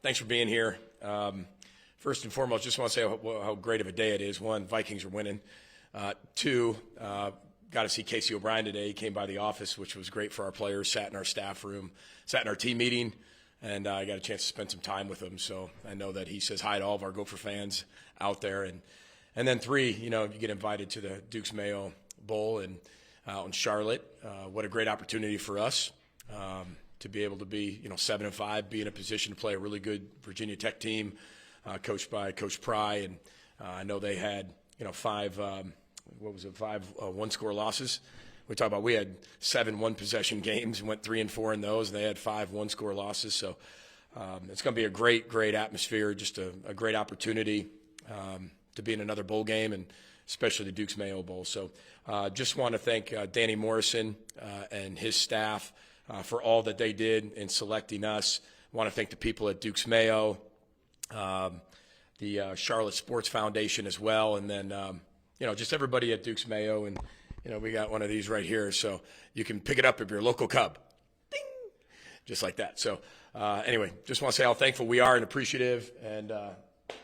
Thanks for being here. First and foremost, just want to say how great of a day it is. One, Vikings are winning. Two, got to see Casey O'Brien today. He came by the office, which was great for our players, sat in our staff room, sat in our team meeting, and I got a chance to spend some time with him. So I know that he says hi to all of our Gopher fans out there. And then three, you get invited to the Dukes Mayo Bowl out in Charlotte. What a great opportunity for us to be able to be, 7-5, be in a position to play a really good Virginia Tech team, coached by Coach Pry. And I know they had, five one-score losses. We had 7 one-possession games and went 3-4 in those, and they had 5 one-score losses. So it's going to be a great atmosphere, just a great opportunity to be in another bowl game, and especially the Dukes Mayo Bowl. So just want to thank Danny Morrison and his staff for all that they did in selecting us. I want to thank the people at Dukes Mayo, the Charlotte Sports Foundation as well, and then just everybody at Dukes Mayo. And we got one of these right here, so you can pick it up if you're a local Cub. Ding! Just like that. So anyway, just want to say how thankful we are and appreciative, and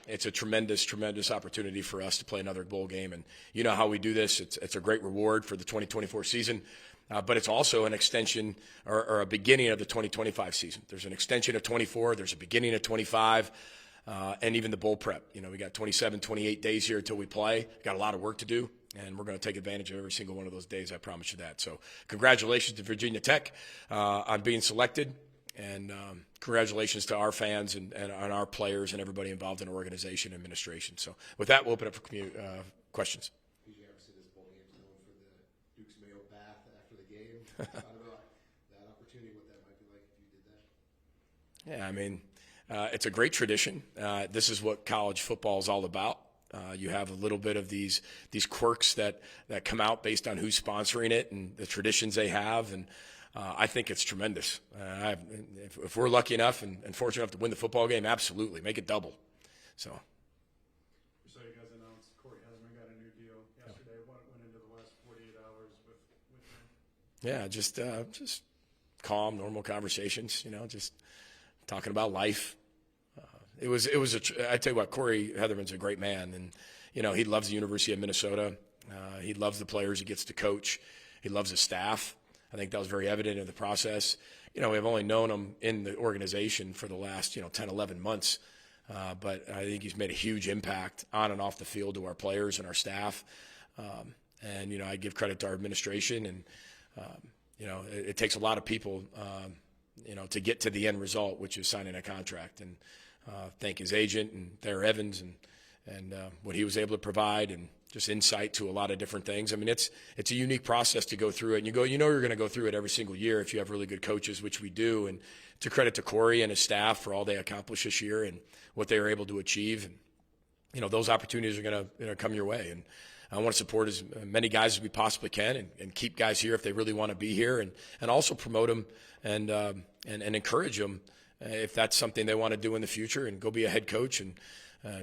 it's a tremendous opportunity for us to play another bowl game. And you know how we do this. It's a great reward for the 2024 season, but it's also an extension or a beginning of the 2025 season. There's an extension of 24. There's a beginning of 25. And even the bowl prep. We got 27, 28 days here until we play. Got a lot of work to do, and we're going to take advantage of every single one of those days. I promise you that. So congratulations to Virginia Tech on being selected, and congratulations to our fans and our players and everybody involved in our organization and administration. So with that, we'll open up for questions. Did you ever see this bowl game known for the Dukes Mayo bath after the game? Thought about that opportunity, what that might be like if you did that? Yeah, it's a great tradition. This is what college football is all about. You have a little bit of these quirks that come out based on who's sponsoring it and the traditions they have, and I think it's tremendous. If we're lucky enough and fortunate enough to win the football game, absolutely, make it double. So you guys announced Corey Hesman got a new deal yesterday. What went into the last 48 hours with him? Yeah, just calm, normal conversations, just talking about life. I tell you what, Corey Heatherman's a great man, and he loves the University of Minnesota. He loves the players he gets to coach. He loves his staff. I think that was very evident in the process. We've only known him in the organization for the last 10, 11 months, but I think he's made a huge impact on and off the field to our players and our staff. And I give credit to our administration, and it takes a lot of people to get to the end result, which is signing a contract. And thank his agent and Thayer Evans and what he was able to provide, and just insight to a lot of different things. It's a unique process to go through it. And you're going to go through it every single year if you have really good coaches, which we do. And to credit to Corey and his staff for all they accomplished this year and what they were able to achieve. And those opportunities are going to come your way. And I want to support as many guys as we possibly can, and keep guys here if they really want to be here, and also promote them and encourage them if that's something they want to do in the future, and go be a head coach and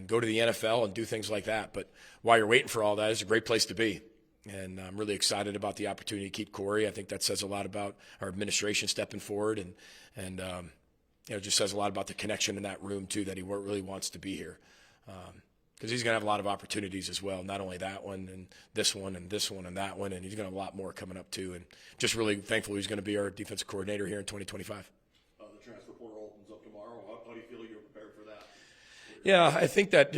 go to the NFL and do things like that. But while you're waiting for all that, it's a great place to be. And I'm really excited about the opportunity to keep Corey. I think that says a lot about our administration stepping forward, and it just says a lot about the connection in that room too, that he really wants to be here. Because he's going to have a lot of opportunities as well, not only that one and this one and this one and that one, and he's going to have a lot more coming up too. And just really thankful he's going to be our defensive coordinator here in 2025. The transfer portal opens up tomorrow. How do you feel you're prepared for that? Yeah, I think that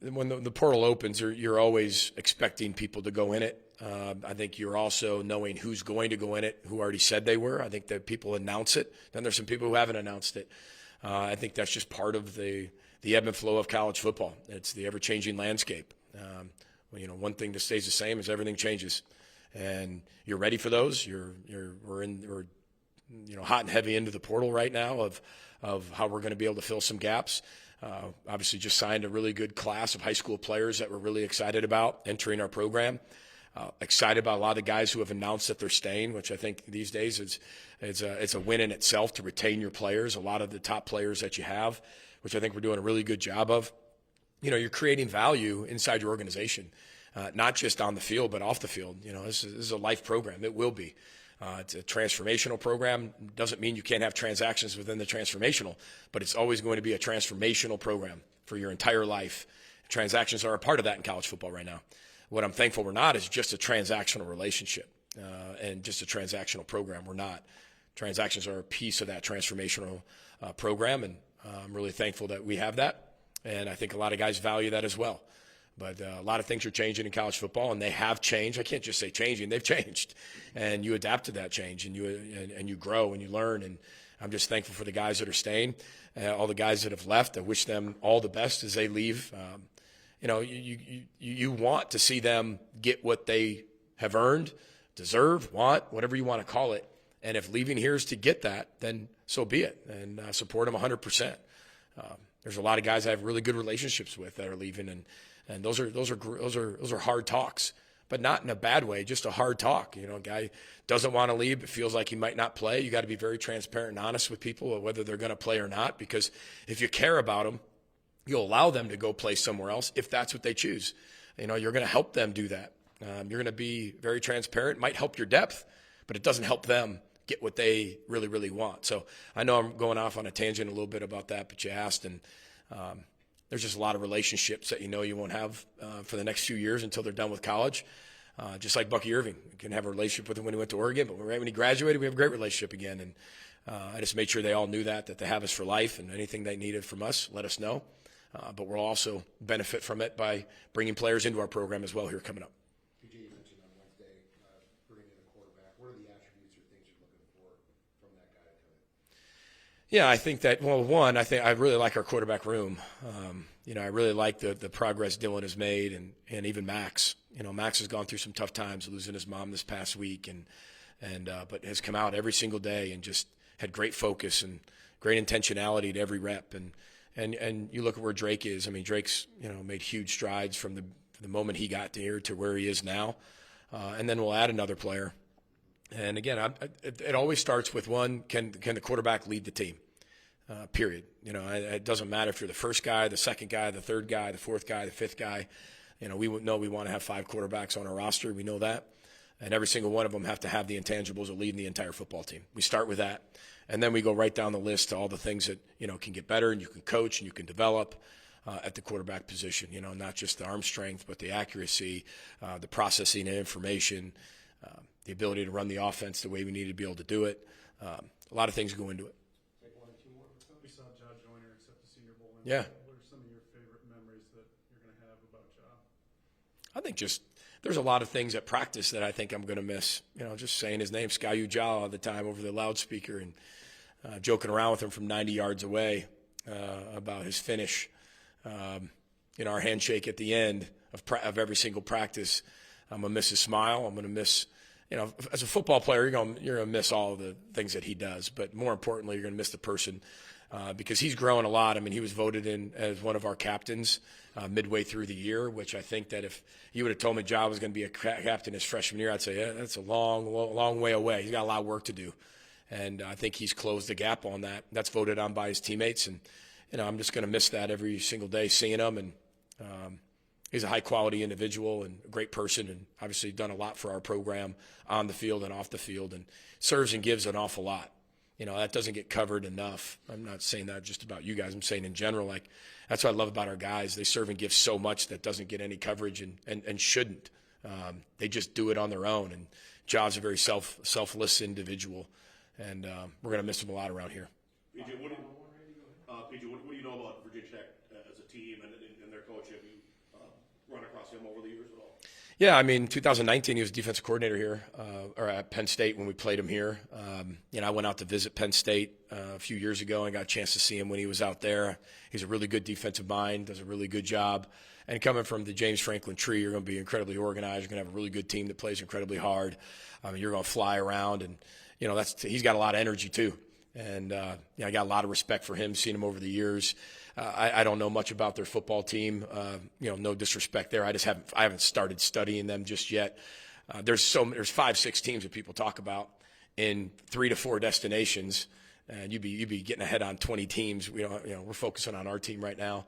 when the portal opens, you're always expecting people to go in it. I think you're also knowing who's going to go in it, who already said they were. I think that people announce it. Then there's some people who haven't announced it. I think that's just part of the ebb and flow of college football. It's the ever-changing landscape. One thing that stays the same is everything changes, and you're ready for those. We're hot and heavy into the portal right now of how we're going to be able to fill some gaps. Obviously, just signed a really good class of high school players that we're really excited about entering our program. Excited about a lot of the guys who have announced that they're staying, which I think these days it's a win in itself to retain your players. A lot of the top players that you have, which I think we're doing a really good job of. You're creating value inside your organization, not just on the field, but off the field. This is a life program. It will be. It's a transformational program. Doesn't mean you can't have transactions within the transformational, but it's always going to be a transformational program for your entire life. Transactions are a part of that in college football right now. What I'm thankful we're not is just a transactional relationship and just a transactional program. We're not. Transactions are a piece of that transformational program, and I'm really thankful that we have that. And I think a lot of guys value that as well. But a lot of things are changing in college football, and they have changed. I can't just say changing; they've changed, and you adapt to that change, and you grow and you learn. And I'm just thankful for the guys that are staying, all the guys that have left. I wish them all the best as they leave. You want to see them get what they have earned, deserve, want, whatever you want to call it. And if leaving here is to get that, then so be it, and support them 100%. There's a lot of guys I have really good relationships with that are leaving, and those are hard talks, but not in a bad way, just a hard talk. A guy doesn't want to leave, but feels like he might not play. You got to be very transparent and honest with people whether they're going to play or not, because if you care about them, you'll allow them to go play somewhere else if that's what they choose. You're going to help them do that. You're going to be very transparent. It might help your depth, but it doesn't help them get what they really, really want. So I know I'm going off on a tangent a little bit about that, but you asked, and there's just a lot of relationships that you won't have for the next few years until they're done with college. Just like Bucky Irving. You can have a relationship with him when he went to Oregon, but right when he graduated, we have a great relationship again. And I just made sure they all knew that they have us for life, and anything they needed from us, let us know. But we'll also benefit from it by bringing players into our program as well here coming up. PJ, you mentioned on Wednesday bringing in a quarterback. What are the attributes or things you're looking for from that guy to come in? Yeah, I think that, one, I really like our quarterback room. I really like the progress Dylan has made, and even Max. Max has gone through some tough times, losing his mom this past week, but has come out every single day and just had great focus and great intentionality to every rep. And you look at where Drake is. I mean, Drake's made huge strides from the moment he got here to where he is now. And then we'll add another player. And again, it always starts with one: can the quarterback lead the team? Period. It doesn't matter if you're the first guy, the second guy, the third guy, the fourth guy, the fifth guy. We know we want to have 5 quarterbacks on our roster. We know that. And every single one of them have to have the intangibles of leading the entire football team. We start with that. And then we go right down the list to all the things that, can get better and you can coach and you can develop at the quarterback position. Not just the arm strength, but the accuracy, the processing of information, the ability to run the offense the way we need to be able to do it. A lot of things go into it. Take 1 or 2 more. We saw Ja Joyner accept the Senior Bowl. Yeah. What are some of your favorite memories that you're going to have about Ja? I think there's a lot of things at practice that I think I'm going to miss. Just saying his name, Skyu Ja, all the time over the loudspeaker, and joking around with him from 90 yards away about his finish. Our handshake at the end of every single practice. I'm going to miss his smile. I'm going to miss, as a football player, you're going to miss all of the things that he does. But more importantly, you're going to miss the person because he's grown a lot. I mean, he was voted in as one of our captains midway through the year, which I think that if you would have told me Ja was going to be a captain his freshman year, I'd say, yeah, that's a long way away. He's got a lot of work to do. And I think he's closed the gap on that. That's voted on by his teammates. And, I'm just going to miss that every single day, seeing him. And he's a high-quality individual and a great person, and obviously done a lot for our program on the field and off the field, and serves and gives an awful lot. That doesn't get covered enough. I'm not saying that just about you guys. I'm saying in general, that's what I love about our guys. They serve and give so much that doesn't get any coverage and shouldn't. They just do it on their own. And Ja's a very selfless individual, and we're going to miss him a lot around here. PJ, what do you know about Virginia Tech as a team and their coach? Have you run across him over the years at all? Yeah, 2019 he was defensive coordinator here, or at Penn State when we played him here. I went out to visit Penn State a few years ago and got a chance to see him when he was out there. He's a really good defensive mind, does a really good job. And coming from the James Franklin tree, you're going to be incredibly organized. You're going to have a really good team that plays incredibly hard. You're going to fly around, and he's got a lot of energy too. And I got a lot of respect for him, seen him over the years. I don't know much about their football team. No disrespect there. I haven't started studying them just yet. There's 5-6 teams that people talk about in 3 to 4 destinations, and you'd be getting ahead on 20 teams. We're focusing on our team right now.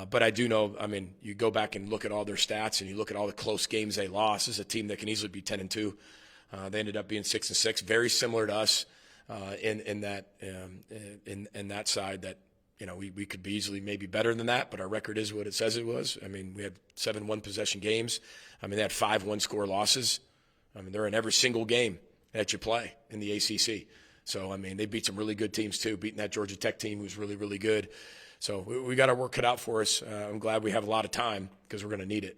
But I do know. You go back and look at all their stats, and you look at all the close games they lost. This is a team that can easily be 10-2. They ended up being 6-6, very similar to us in that side. That we could be easily maybe better than that, but our record is what it says it was. I mean, we had 7 one-possession games. I mean, they had 5 one-score losses. I mean, they're in every single game that you play in the ACC. So, I mean, they beat some really good teams too, beating that Georgia Tech team who's really, really good. So we got our work cut out for us. I'm glad we have a lot of time because we're going to need it.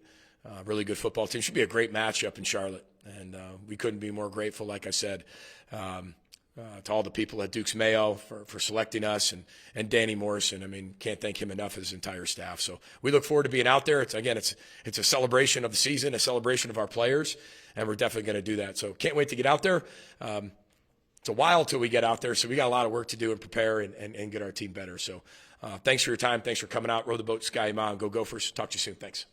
Really good football team. Should be a great matchup in Charlotte. And we couldn't be more grateful, like I said, to all the people at Duke's Mayo for selecting us, and Danny Morrison. I mean, can't thank him enough, his entire staff. So we look forward to being out there. It's a celebration of the season, a celebration of our players, and we're definitely going to do that. So can't wait to get out there. It's a while till we get out there, so we got a lot of work to do and prepare and get our team better. So thanks for your time. Thanks for coming out. Row the boat, Sky Mom. Go Gophers. Talk to you soon. Thanks.